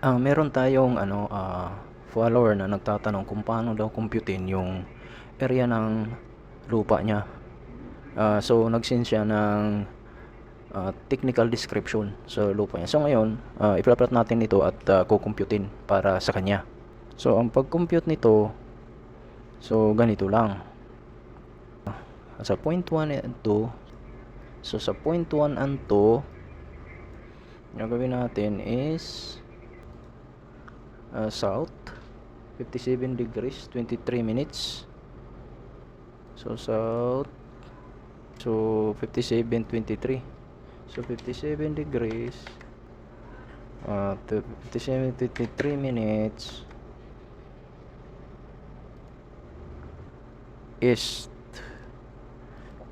Meron tayong follower na nagtatanong kung paano daw computein yung area ng lupa niya. So nag-send siya ng technical description sa lupa niya. So ngayon, ipaplot natin ito at kukumputin para sa kanya. So ang pag-compute nito, so ganito lang. Sa point 1 and 2, so sa point 1 and 2, yung gawin natin is south 57 degrees 23 minutes. So south, so 57:23, so 57 degrees to 57:23 minutes east.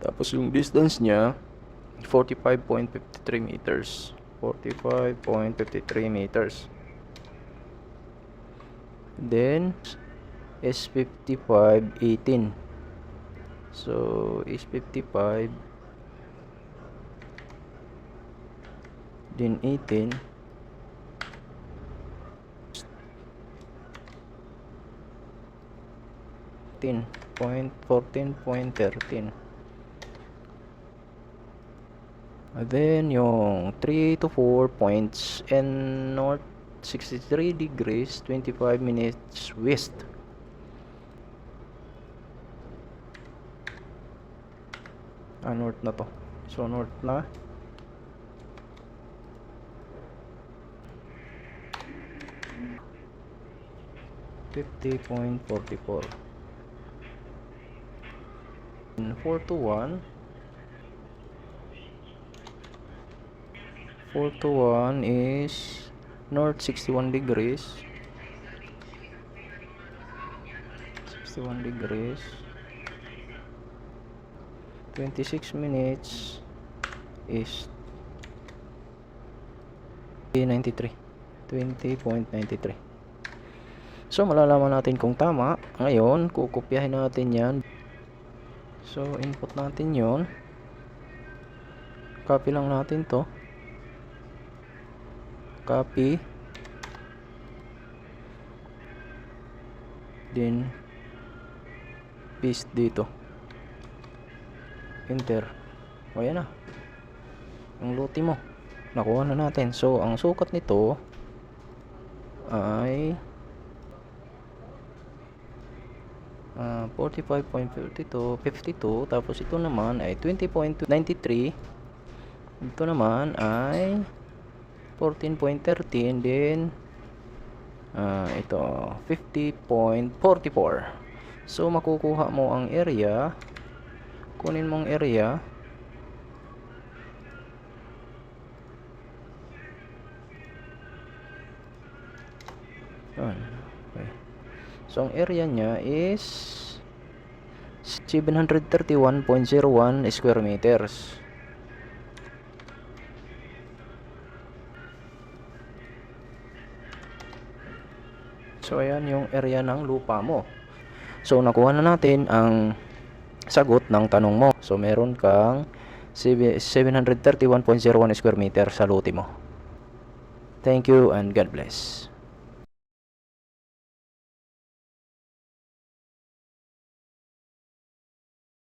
Tapos yung distance niya 45.53 meters. 45.53 meters. Then is 55:18. So is 55, then 18, 14.13. Then yung 3 to 4 points and north 63 degrees 25 minutes west. North na to. So north na. $50.44. 4 to 1. 4 to 1 is north 61 degrees. 61 degrees. 26 minutes is 93. 20.93. So malalaman natin kung tama. Ngayon, kukopyahin natin yan. So input natin yon. Copy lang natin to. Copy. Then paste dito. Enter. O yan na. Ang lote mo. Nakuha na natin. So ang sukat nito ay 45.52, tapos ito naman ay 20.93, ito naman ay 14.13, then ito 50.44. So makukuha mo ang area, kunin mong area, okay. So ang area niya is 731.01 square meters. So ayan yung area ng lupa mo. So nakuha na natin ang sagot ng tanong mo. So meron kang 731.01 square meter sa lote mo. Thank you and God bless.